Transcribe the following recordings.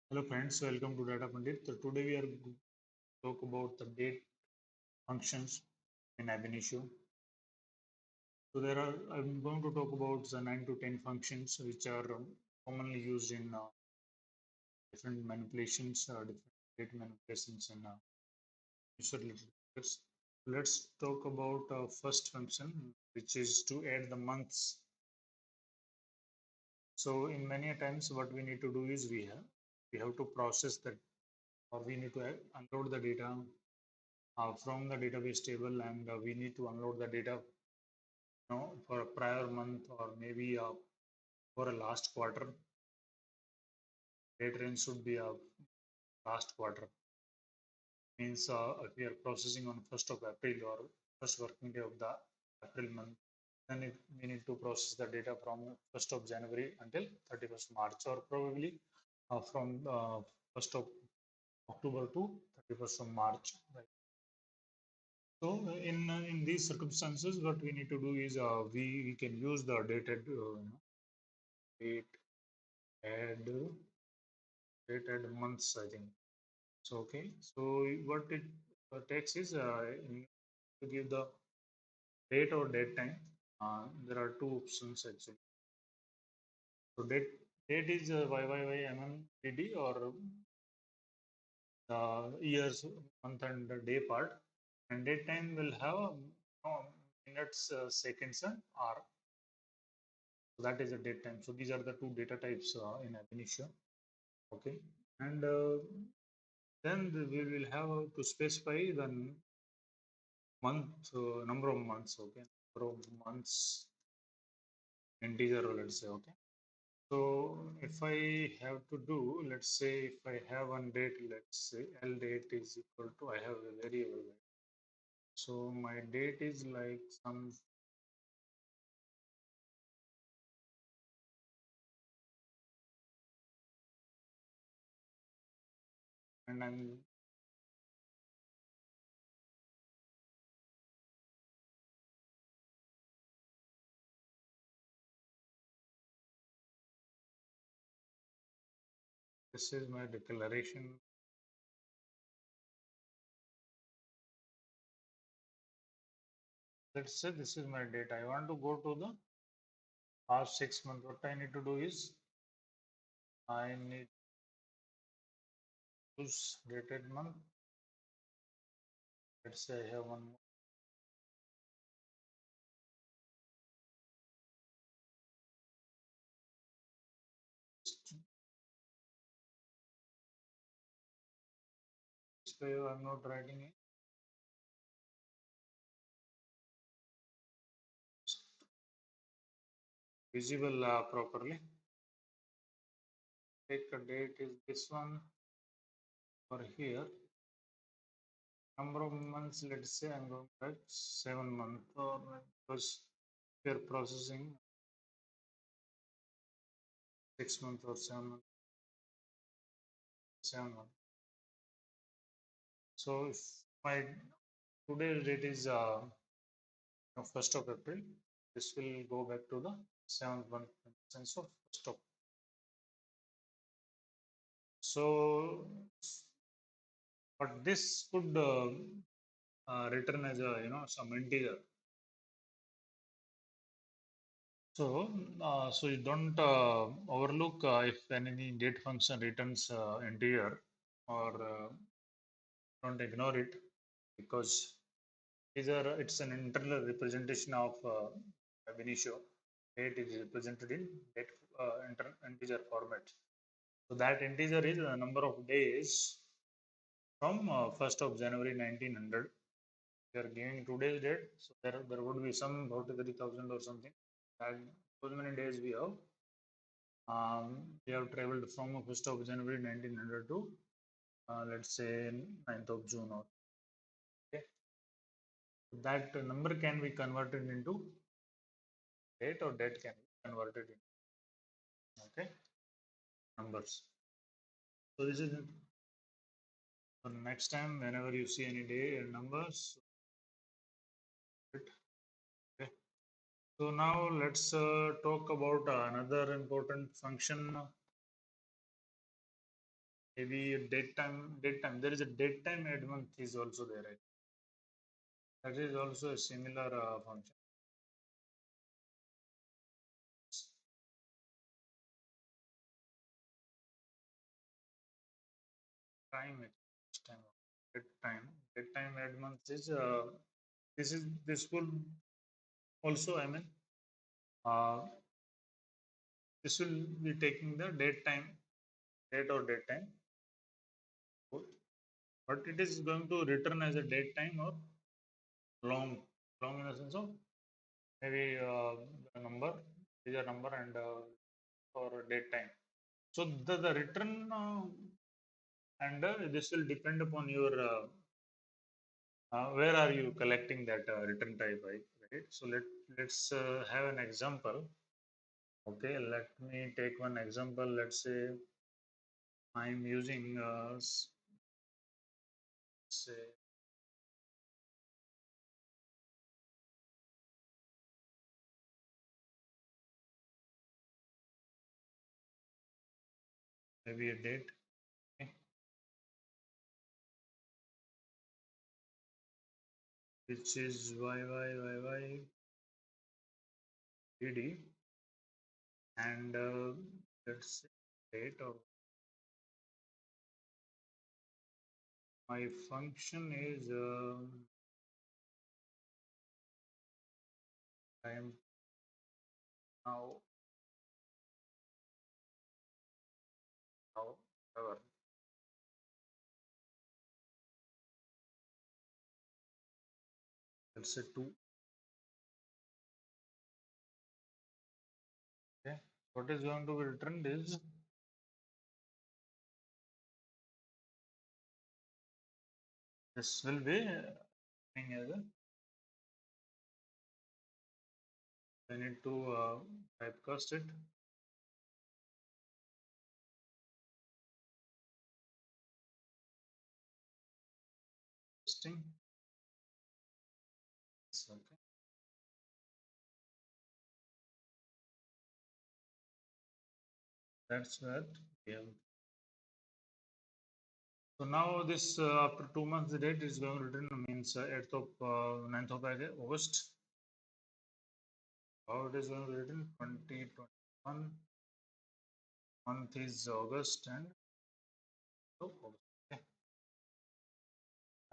Hello friends, welcome to Data Pandit. So today we are going to talk about the date functions in Abinitio. So I'm going to talk about the 9 to 10 functions which are commonly used in different manipulations, different date manipulations in user related database. Let's talk about first function, which is to add the months. So in many times, what we need to do is we have to process that, or we need to unload the data from the database table, and we need to unload the data for a prior month or maybe for a last quarter. Date range should be a last quarter. Means if we are processing on 1st of April or first working day of the April month, then we need to process the data from 1st of January until 31st March, or probably from 1st of October to 31st of March. Right. So in these circumstances, what we need to do is we can use the dated date add dated months, I think. So okay. So what it takes is to give the date or date time. There are two options actually. So date is YYYMMDD, or years, month and day part, and date time will have minutes, seconds, and hour. So that is a date time. So these are the two data types in ab initio. Okay, and then we will have to specify the month, number of months. Okay, number of months, integer, let's say. Okay, so if I have to do, let's say if I have one date, let's say L date is equal to, I have a variable. So my date is like some, and I'm this is my declaration. Let's say this is my date. I want to go to the past 6 months. What I need to do is I need to use dated month. Let's say I have one more. I'm not writing it visible properly. Take a date is this one for here. Number of months, let's say I'm going to write 7 months, or because we are processing 6 months or 7 months, 7 months. So if my today's date is 1st of April, this will go back to the 7th month in the sense of 1st of. So, but this could return as a some integer. So, so you don't overlook if any date function returns integer, or don't ignore it, because it's an internal representation of ab initio. Date is represented in date integer format. So that integer is the number of days from 1st of January 1900. We are giving today's date, so there would be some 43,000 or something. And so many days we have traveled from 1st of January 1900 to let's say 9th of June. Or okay, that number can be converted into date, or date can be converted into okay numbers. So this is for next time whenever you see any day numbers. Okay. So now let's talk about another important function Maybe date time. There is a date time add month is also there, right? That is also a similar function. Time it time date time add month is this will also, I mean, uh, this will be taking the date or date time, but it is going to return as a date time or long long in the sense of maybe the number is a number and for date time. So the return and this will depend upon your where are you collecting that return type, right? So let's have an example. Okay, let me take one example. Let's say I'm using say maybe a date, okay, which is dd, and let's say date or my function is I am now however let's say 2. Okay, what is going to be returned is this will be thing as a I need to typecast it. Testing. Okay. That's what we have. So now this after 2 months the date is going to return means 8th of 9th of August. How it is going to return 2021 month is August and August. Okay.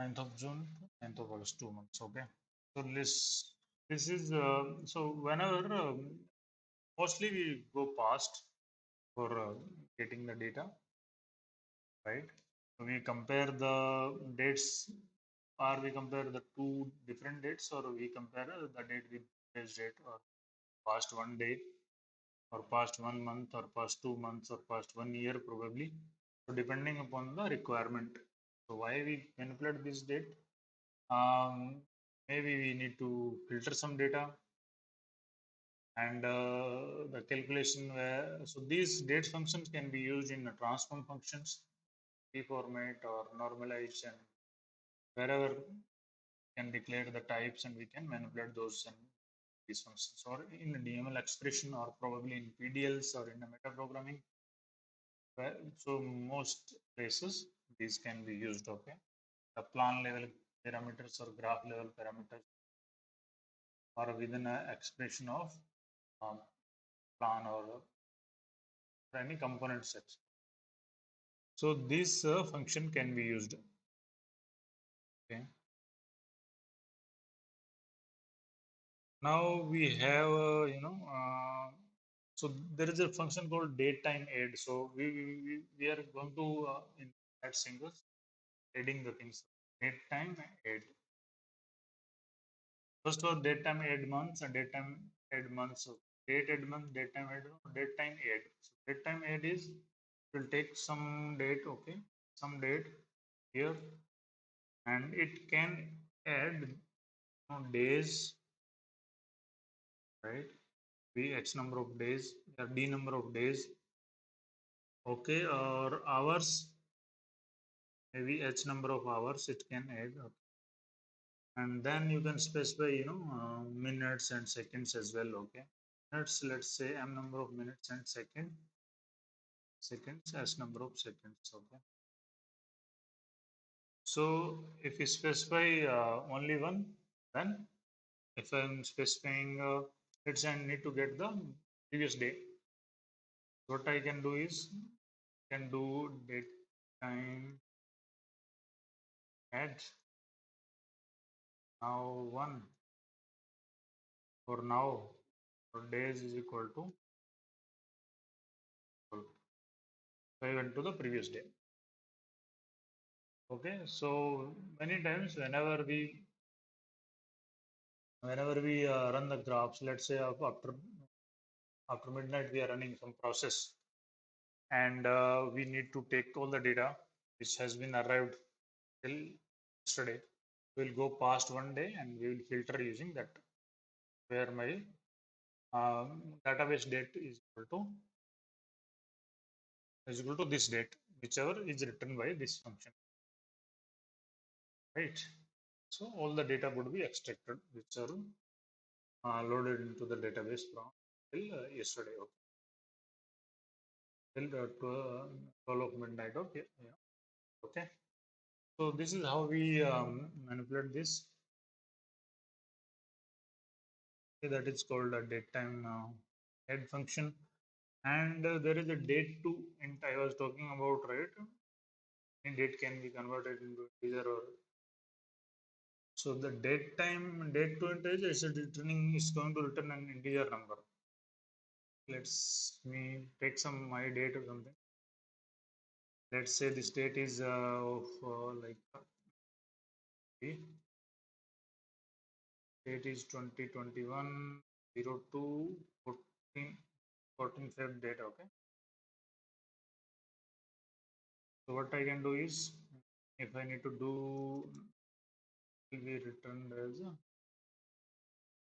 9th of June, 9th of August, 2 months. Okay. So this is so whenever mostly we go past for getting the data, right? So we compare the dates, or we compare the two different dates, or we compare the date with today's date, or past one day, or past 1 month, or past 2 months, or past 1 year, probably. So depending upon the requirement. So why we manipulate this date? Um, Maybe we need to filter some data and the calculation where so these date functions can be used in the transform functions, reformat or normalize, and wherever can declare the types and we can manipulate those and these functions or in a DML expression or probably in PDLs or in a metaprogramming. So most places these can be used. Okay, the plan level parameters or graph level parameters or within an expression of um, plan or any component sets. So this function can be used. Okay. Now we have so there is a function called datetime add. So we are going to add singles, adding the things. Datetime add. First of all, datetime add months and datetime add months. So date add month, datetime add, datetime add. So datetime add is will take some date, okay, some date here, and it can add days, right? B X number of days or D number of days, okay, or hours, maybe H number of hours it can add, okay. And then you can specify, minutes and seconds as well, okay. Minutes, let's say M number of minutes and seconds, S number of seconds, okay. So if we specify only one, then if I'm specifying let's say I need to get the previous day, what I can do is can do date time add now one, or now for days is equal to equal. So I went to the previous day. Okay, so many times whenever we run the graphs, let's say after midnight we are running some process, and we need to take all the data which has been arrived till yesterday. We'll go past one day and we will filter using that, where my database date is equal to this date, whichever is written by this function, right? So all the data would be extracted, which are loaded into the database from till yesterday, okay, till 12 of midnight, okay, yeah, okay. So this is how we manipulate this. Okay, that is called a datetime head function, and there is a date to int I was talking about, right? Any date can be converted into integer, or so the date to integer is returning is going to return an integer number. Let's me take some my date or something. Let's say this date is of like okay, date is 2021 02 14 14 Feb date. Okay, so what I can do is, if I need to do, will be returned as a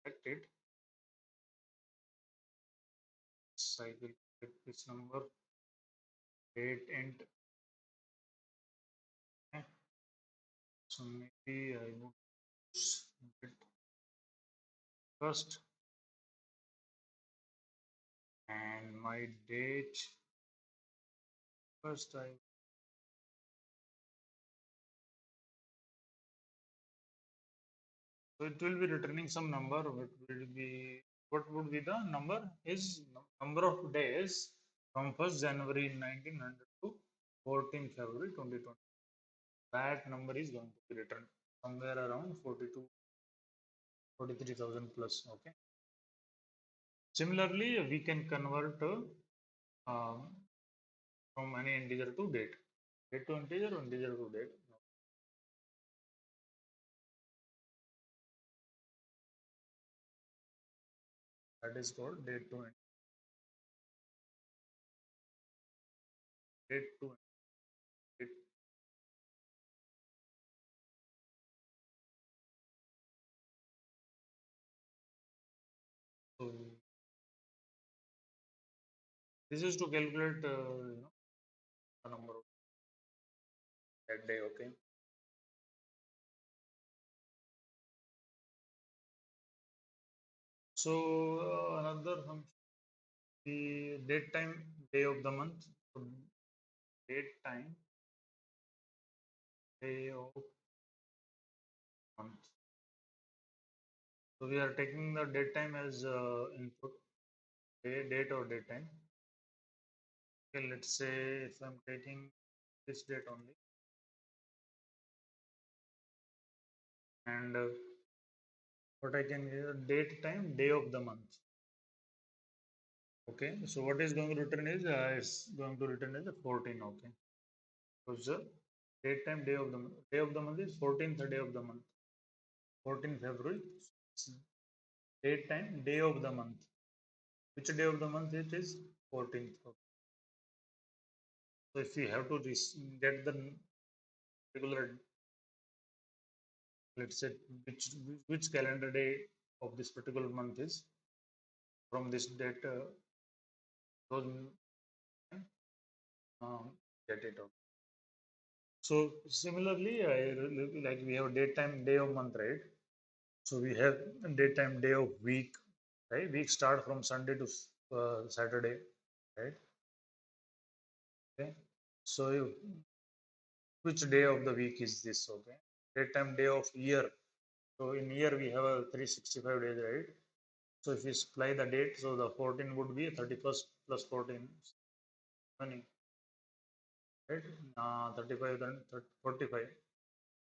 correct date. So I will get this number date int. Okay. So maybe I would use it first, and my date first. I So it will be returning some number. What would be the number? Is number of days from 1st January 1900 to 14th February 2020. That number is going to be returned somewhere around 43,000 plus. Okay. Similarly, we can convert um, from any integer to date. Date to integer, or integer to date. That is called date to date. So this is to calculate the number of that day. Okay. So another function, the date time day of the month. So date time day of month. So we are taking the date time as input, date or date time. Okay, let's say if I'm taking this date only, and what I can date time day of the month. Okay, so what is going to return is it's going to return as a 14. Okay, so the date time day of the month is 14th day of the month, 14th February. Date time day of the month. Which day of the month it is? 14th. Okay. So if we have to get the particular, let's say which calendar day of this particular month is from this date, those um, get it out. So similarly, like we have date time day of month, right? So we have date time day of week, right? Week start from Sunday to Saturday, right? Okay. So which day of the week is this, okay? Date time day of year. So in year we have a 365 days, right? So if we supply the date, so the 14 would be 31st plus 14, 20, right? 35 then 45.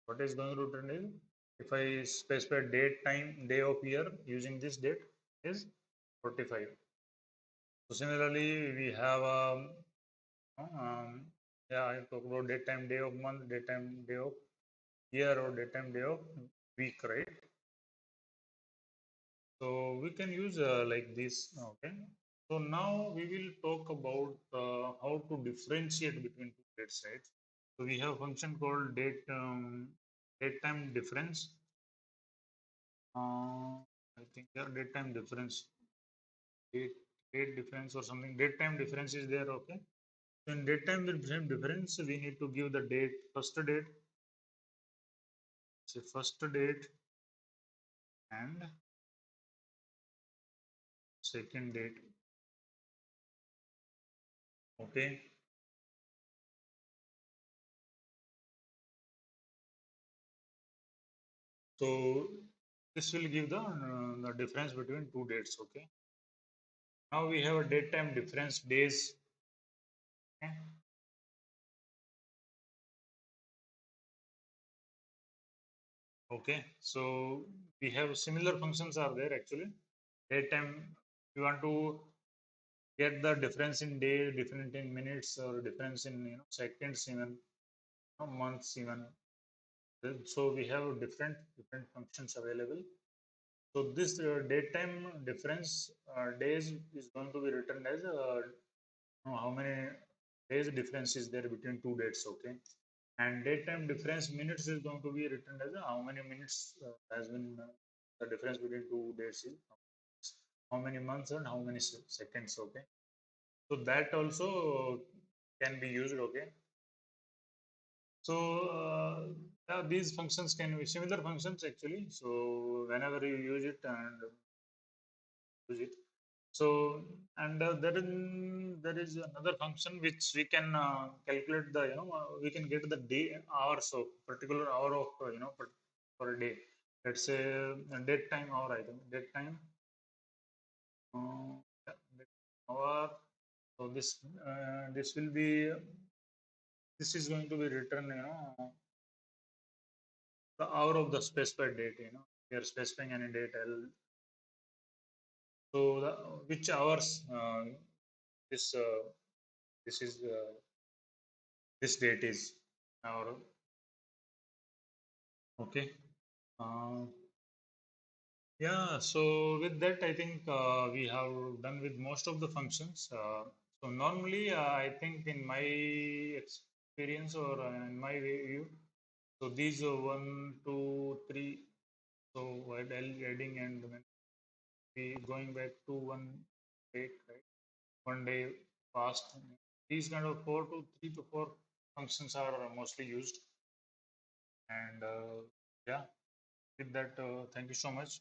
What is going to return is, if I specify date, time, day of year using this date is 45. So similarly, we have yeah, I talk about date, time, day of month, date, time, day of year, or date, time, day of week, right? So we can use like this, okay? So now we will talk about how to differentiate between two dates, right? So we have a function called date time difference. I think, yeah, date time difference, date date difference or something. Date time difference is there, okay? So in date time difference, we need to give the date, first date, say first date, and second date, okay? So this will give the difference between two dates, okay? Now we have a date time difference days, okay? Okay, so we have similar functions are there actually. Date time, you want to get the difference in day, different in minutes, or difference in seconds, even months, even. So we have different functions available. So this date time difference days is going to be written as how many days difference is there between two dates, okay? And date time difference minutes is going to be written as how many minutes has been the difference between two dates is how many months and how many seconds, okay? So that also can be used, okay? So yeah, these functions can be similar functions actually. So whenever you use it and use it. So and there is another function which we can calculate the we can get the day hours of particular hour of for a day. Let's say date time hour, I think date time yeah, date hour. So this will be this is going to be written the hour of the specified date. We are specifying any date. So which hours this this is this date is our okay. Uh, yeah, so with that, I think we have done with most of the functions. So normally, I think in my experience or in my view, so these are one, two, three. So while adding and when we going back to one date, right? One day past. These kind of three to four functions are mostly used. And yeah, with that, thank you so much.